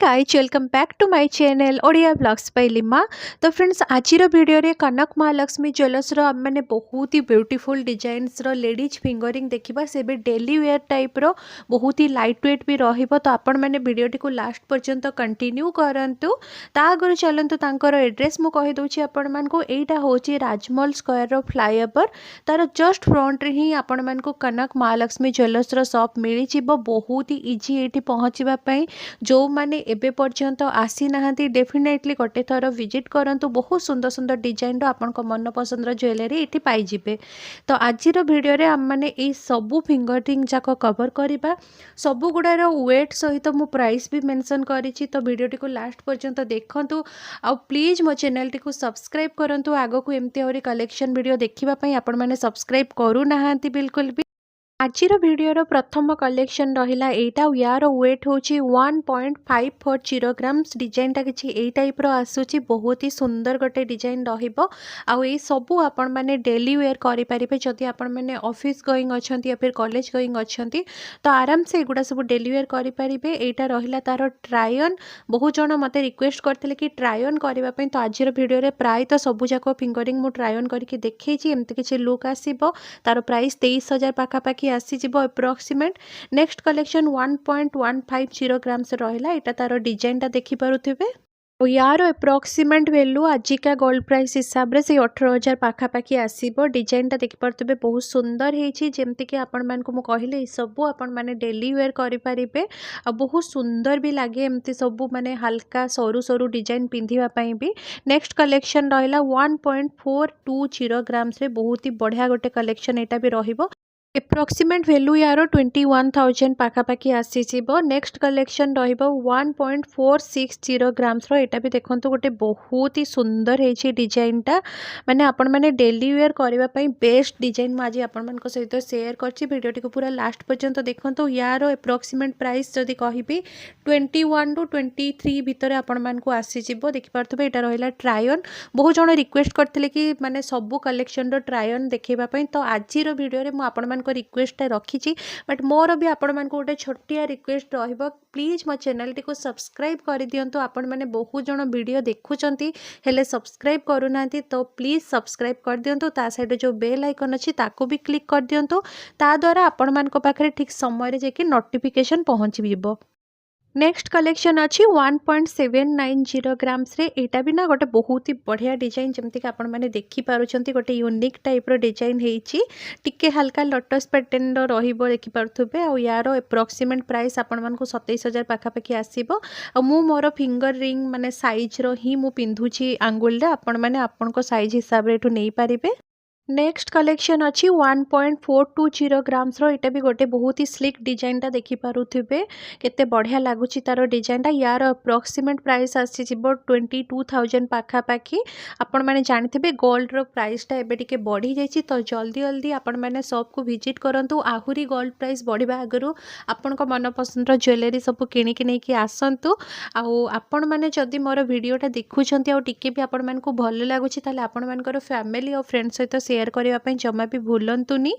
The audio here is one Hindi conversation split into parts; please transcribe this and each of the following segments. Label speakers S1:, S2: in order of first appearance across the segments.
S1: Guys welcome back to my channel Odia blogs by Lima. तो फ्रेंड्स आज वीडियो रे कनक महालक्ष्मी ज्वेलर्स मैंने बहुत ही ब्यूटीफुल डिजाइन्स लेडीज फिंगरिंग देखा से भी डेली वेयर टाइप रो बहुत ही लाइट वेट भी रहिबो। तो आपण मैंने वीडियोटी को लास्ट पर्यंत कंटिन्यू करंतु। ता आगर चलतु तांकर एड्रेस मु कहि दउछि आपण मानको। एटा होछि राजमहल स्क्वायर रो फ्लाईओवर तार जस्ट फ्रंट रे ही आपण मानको कनक महालक्ष्मी ज्वेलर्स रो शॉप मिली जिवो। बहुत ही इजी एठी पहुंचीबा पई जो माने एबे पर्यंत आसी नाहांती डेफिनेटली गोटे थर विजिट करंतु। बहुत सुंदर सुंदर डिजाइन आपण मन पसंद ज्वेलरी ये पाई जिबे। तो आज वीडियो रे हम माने ए सबु फिंगरिंग जाक कवर करबा। सबु गुडार वेट सहित मु प्राइस भी मेंशन करिछि। तो वीडियो को लास्ट पर्यंत देखंतु आ प्लीज मो चैनल टी को सब्सक्राइब करंतु। आगो को एमती और कलेक्शन वीडियो देखिबा पई आपण माने सब्सक्राइब करू नाहांती बिल्कुल भी। आज वीडियो प्रथम कलेक्शन रहिला एटा यार वेट होची 1.540 ग्राम्स। डिजाइनटा किछि एई टाइप रो आसुची। बहुत ही सुंदर गोटे डिजाइन रहिबो। आ ए सबु आपण माने डेली वेयर करि परिबे। जदि आपण माने ऑफिस गोइंग अछंती या फिर कॉलेज गोइंग अछंती तो आराम से एगुडा सब डेली वेयर करि परिबे। एटा रहिला तार ट्राई ऑन। बहुत जण मते रिक्वेस्ट करथिले कि ट्राई ऑन करबा पई। तो आज वीडियो रे प्राय तो सबु जाको फिंगरिंग मु ट्राई ऑन करके देखैछि। एमति किछि लुक आसीबो। तार प्राइस 23,000 पाखा पाखी आसी जिवो अप्रोक्सीमेट। नेक्स्ट कलेक्शन 1.150 ग्राम्स रहिला। एटा तार डिजाइन ता देखि पारुथिबे। यार अप्रोक्सीमेट वैल्यू आजिका गोल्ड प्राइस हिसाब से 18,000 पाखापाखि आसीबो। डिजाइन ता देखि पारुथिबे बहुत सुंदर हेछि। जेमति कि आपण मान को मु कहिले सबु आपण माने डेली वेयर करि परिबे। आ बहुत सुंदर भी लागे एमति सबु माने हल्का सरू सरू डिजाइन पिंधिबा पई भी। नेक्स्ट कलेक्शन रहिला 1.420 ग्राम्स रे बहुत ही बढ़िया गोटे कलेक्शन एटा भी रहिबो। एप्रोक्सीमेट वैल्यू यार 21,000 पाखापाखि आसीजिवो। नेक्स्ट कलेक्शन रहिबो 1.460 ग्राम्स रो। एटा भी देखंतु गोटे बहुत ही सुंदर हेछि डिजाइनटा। माने आपण माने डेली वेयर करबा पई बेस्ट डिजाइन म आज आपण मान को सहित शेयर करछि। वीडियोटी को पूरा लास्ट पर्यंत देखंतु। यार एप्रोक्सीमेट प्राइस जदि कहिबी 21 टू 23 भितर आपण मान को आसीजिवो। देखि पारथबे एटा रहिला ट्राई ऑन। बहुत जण रिक्वेस्ट करथिले कि माने सबु कलेक्शन रो ट्राई ऑन देखैबा पई। तो आज रो वीडियो रे मु आपण मान रिक्वेस्ट रखी। बट मोर भी आपण मान गोटे छोटिया रिक्वेस्ट रहिबो। प्लीज मो चैनल टी को सब्सक्राइब कर दियंतु। आपण माने बहुत जण वीडियो देखुचंती हेले सब्सक्राइब करू नांती। तो प्लीज सब्सक्राइब कर दियंतु। ता साइड जो बेल आइकन अछि ताको भी क्लिक कर दियंतु। ता द्वारा आपण मान को पाखरे ठीक समय रे जेकी नोटिफिकेशन पहुंची बिबो। नेक्स्ट कलेक्शन अच्छी 1.790 ग्राम्स रे। एटा भी ना गोटे बहुत ही बढ़िया डिजाइन जमती कि आपण माने देखि पारुछंती। गोटे यूनिक टाइप रो डिजाइन हेछि। टिके हल्का लोटस पैटर्न रो रहिबो देखि पारुथबे। आ यार एप्रोक्सीमेट प्राइस आपण मान को 27,000 पाखा पाखी आसीबो। आ मु मोर फिंगर रिंग माने साइज रो ही मु पिंधुछि आंगुल रे। आपण माने आपण को साइज हिसाब रे एठु नै पारिबे। नेक्स्ट कलेक्शन अच्छी 1.420 ग्राम्स रो। एटा भी गोटे बहुत ही स्लिक डिजाइन ता देखि पारुथिबे। केते बढ़िया लागुची तारो डिजाइन ता। यार अप्रोक्सीमेट प्राइस आसी जिवो 22,000 पाखा पाखी। आपण माने जानिथिबे गोल्ड रो प्राइस ता एबे टिके बढ़ी जाईची। तो जल्दी जल्दी आपण माने शॉप को विजिट करंतु। आहुरी गोल्ड प्राइस बढ़िबा आगरु आपण को मन पसंद रो ज्वेलरी सब किनि कि नै कि आसंतु। आ आपण माने जदी मोर वीडियोटा देखुछंती आ टिके भी आपण मान को भल लागुची ताले आपण मानकर फैमिली और फ्रेंड्स सहित शेयर करबा पई जमा भी भूलंतुनी।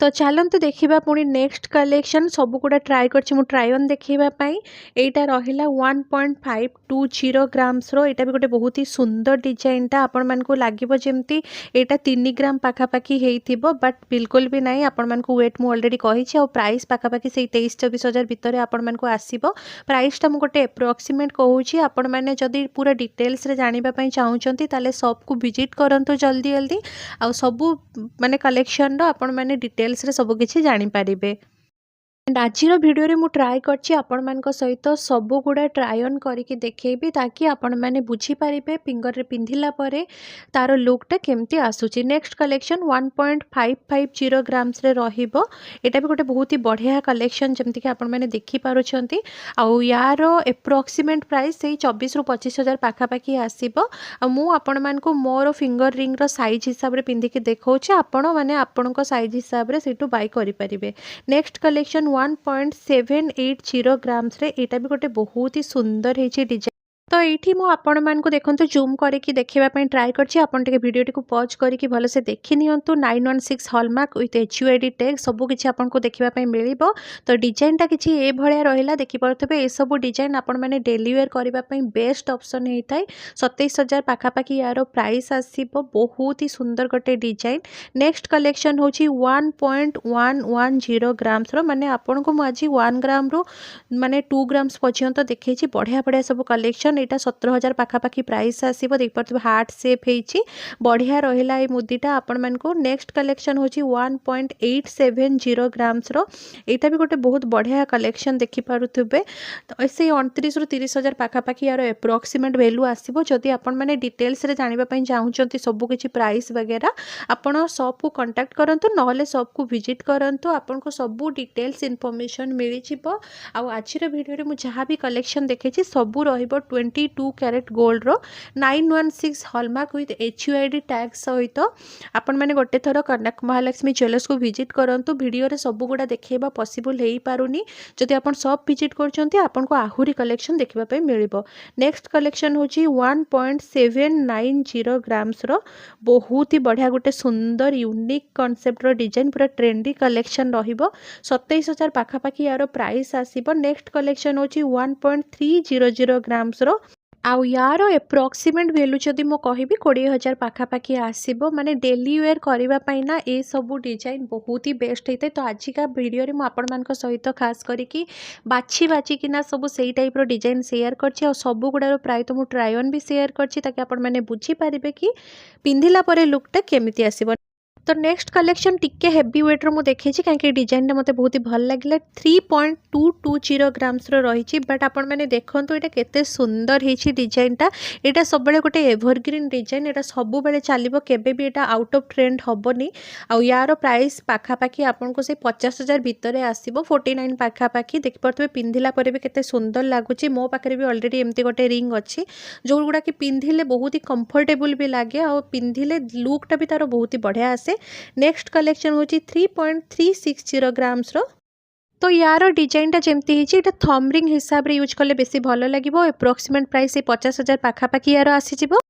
S1: तो चलतु देखा पुणी नेक्स्ट कलेक्शन सबू गुड़ा ट्राए कर ट्राई ऑन देखापी। एटा रहिला 1.520 ग्राम्स रो। एटा भी गोटे बहुत ही सुंदर डिजाइन टा। आपण मान को लागिबो जेमती एटा 3 ग्राम पाखापाखी हेइथिबो। बट बिल्कुल भी नहीं। आपण मान को वेट मु ऑलरेडी कहिछि। और प्राइस पाखापाखी से 23-24 हजार भितर आपण मान को आसीबो। प्राइस टा मु गोटे एप्रोक्सीमेट कहूछि। आपण माने जदी पूरा डिटेल्स रे जानिबा पई चाहुचंती ताले शॉप को विजिट करंतु जल्दी जल्दी। आ सबू माने कलेक्शन रो आपण माने डिटेल्स रे सब किछि जानि पारिबे। आज वीडियो रे मु ट्राई करछि आपण मान को सहित सबु गुड़ा ट्राई ऑन करके देखेबी ताकि आपण माने बुझी पारिबे फिंगर रे पिंधिला परे तार लुकटा केमती आसुची। नेक्स्ट कलेक्शन 1.550 ग्राम्स रे रहिबो। एटा भी गोटे बहुत ही बढ़िया कलेक्शन जमती कि आपण माने देखि पारुछंती। आ यार एप्रोक्सीमेट प्राइस से 24 ରୁ 25 हजार पाखा पाखी आसीबो। आ मु आपण मान को मोर फिंगर रिंग रो साइज हिसाब रे पिंधि के देखौछि। आपण माने आपण को साइज हिसाब रे सेटू बाय करि परिबे। नेक्स्ट कलेक्शन 1.780 ग्राम्स रे। एटा भी गोटे बहुत ही सुंदर हेछि डिजाइन। तो ये मु आपण मानक देखो जूम करके देखापी ट्राए कर भिडियो टी पज करके भलसे देखी नियंतु 916 हॉलमार्क विथ HUID टैग सबकि आपको देखापी मिल। तो डिजाइनटा किसी ए भाया रहा देखिपे ये सब डिजाइन आपण मैंने डेली वेयर करने बेस्ट ऑप्शन होता है। 27,000 पाखापाखि यार प्राइस आसो बहुत ही सुंदर गोटे डिजाइन। नेक्स्ट कलेक्शन हूँ 1.110 ग्राम्स माने आपन को आज 1 ग्राम रू माने 2 ग्राम्स पर्यंत देखी बढ़िया बढ़िया सब कलेक्शन। यहाँ 17,000 पाखापाखि प्राइस आसो देखिए हार्ट सेप होती बढ़िया रहा ये मुदीटा आपण मान को। नेक्स्ट कलेक्शन हूँ 1.870 ग्राम्स यहाँ भी गोटे बहुत बढ़िया कलेक्शन देखिपे। तो से 29 ରୁ 30,000 पाखापाखि यार एप्रोक्सीमेट वैल्यू आसो। जदि आपण मैंने डिटेल्स रे जानापी चाहूँगी सबकि प्राइस वगैरह आपण शॉप को कांटेक्ट करंतु ना शॉप को विजिट करंतु आपन को सब डिटेल्स इनफॉरमेशन मिल जाव। आज वीडियो में जहाँ भी कलेक्शन देखी सबू रहिबो 22 कैरेट गोल्ड रो 916 हॉलमार्क विथ HUID टैग सहित आपण मैंने गोटे थर कनक महालक्ष्मी ज्वेलर्स को विजिट करंतु। वीडियो रे सब गुड़ा देखा पॉसिबल हो पारुनी जदि आपण शॉप विजिट करछंती आपन को आहुरी कलेक्शन देखा पाई मिलिबो। नेक्स्ट कलेक्शन होची 1.790 ग्राम्स रो बहुत ही बढ़िया गोटे सुंदर यूनिक कॉन्सेप्ट रो डिजाइन पूरा ट्रेंडी कलेक्शन रहिबो। 27,000 पाखापाखि यार प्राइस आसीबो। नेक्स्ट कलेक्शन होची 1.300 ग्राम्स रो आउ यार एप्रोक्सीमेट वैल्यू जदि मो कहबी 20,000 पाखापाखि आसीबो। माने डेली वेयर करने ना ये सब डिजाइन बहुत ही बेस्ट होता है। तो आजिका वीडियो रे मु आपण मान सहित खास करी बाछी बाछिकिना सब से टाइप डिजाइन शेयर करछि। सब गुड़ार प्राय तो मुझे ट्राई ऑन भी शेयर करछि ताकि आपण मैंने बुझी पारिबे कि पिंधिला परे लुकटा केमिति आसीबो। तो नेक्स्ट कलेक्शन टिके हेवी वेट रो मु देखी कहीं डिजाइन मते बहुत ही भल लगे 3.220 ग्राम्स रही। बट आपण मैंने देखो ये केते सुंदर होती डिजाइनटा। यहाँ सब गोटे एवरग्रीन डिजाइन यहाँ सब बेले चलो केबे भी यहाँ आउट ऑफ ट्रेंड हेनी। आउ यार प्राइस पाखापाखि आपन को से 50,000 भितर आसो 49 पाखापाखि देखिपे पिंधिला पर भी केते सुंदर लगुच। मो पाखे भी ऑलरेडी एमती गोटे रिंग अच्छी जो गुड़ा कि पिंधिले बहुत ही कंफर्टेबल भी लगे और पिंधिले लुकटा भी तार बहुत ही बढ़िया आसे। नेक्स्ट कलेक्शन होची 3.360 ग्राम्स रो। तो यार डिजाइनटा जमती है थंब रिंग हिसाब रे यूज कले बेसी भल लगे। एप्रोक्सीमेट प्राइस 50,000 पाखापाखि यार आसीजिवो।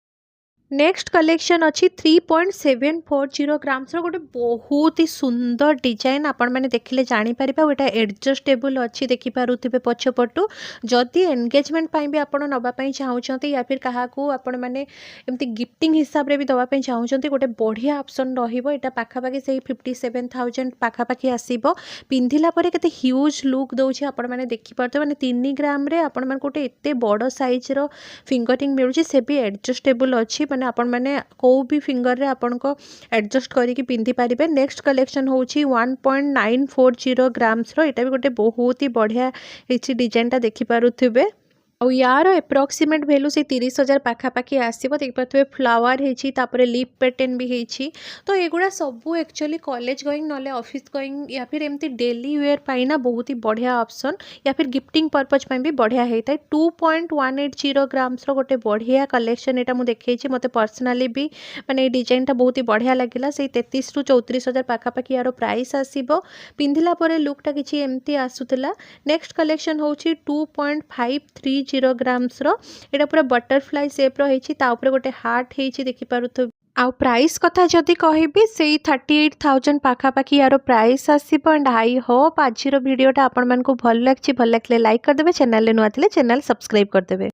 S1: नेक्स्ट कलेक्शन अच्छी 3.740 ग्राम्स गोटे बहुत ही सुंदर डिजाइन आपण मैंने देखिले जानीपर। यहाँ एडजस्टेबल अच्छी देखिपे पछपटू जदि एंगेजमेंट भी आप नापी चाहते या फिर क्या आपण मैंने एमती गिफ्टिंग हिसाब से भी दवाई चाहते गोटे बढ़िया ऑप्शन रहा पाखापाखि से 57,000 पाखापाखि आसो। पिंधिला के ह्यूज लुक दौर आपण मैंने देखिपे मैंने 3 ग्राम आपण मैंने गोटे एत बड़ साइज फिंगरिंग मिलूँ से भी एडजस्टेबल अच्छी मैंने आपण मैंने को भी फिंगर रे आपण को एडजस्ट करके पिंधि पारिबे। नेक्स्ट कलेक्शन होची 1.940 ग्राम्स रो एटा भी गोटे बहुत ही बढ़िया इछि डिजाइनटा देखि पारुथिबे। और यार एप्रोक्सीमेट वैल्यू से 30,000 पाखापाखि आसो देखिए फ्लावर होपर लिप पैटर्न भी होती। तो एगुड़ा सब एक्चुअली कॉलेज गोइंग ना ऑफिस गोइंग या फिर एमती डेली वेयर पाइना बहुत ही बढ़िया ऑप्शन या फिर गिफ्टिंग पर्पज भी बढ़िया होता है। 2.180 ग्राम्स गोटे बढ़िया कलेक्शन यहाँ मुझे देखी मत पर्सनाली भी माने डिजाइनटा बहुत ही बढ़िया लगे। से 33,000 ରୁ 34,000 पाखापाखि यार प्राइस आसो। पिंधिला परे लुकटा किसी एमती आसूला। नेक्स्ट कलेक्शन हूँ 2.530 ग्राम्स यहाँ पूरा बटरफ्लाई सेप रही गोटे हार्ट होती देखिपे। आउ प्राइस कथा जदि कहबी से 38,000 पाखापाखि यार प्राइस आसो। एंड आई होप आज वीडियोटा आपण मानकु भल लगे लाइक करदे, चैनल नुआ चैनल सब्सक्राइब करदे।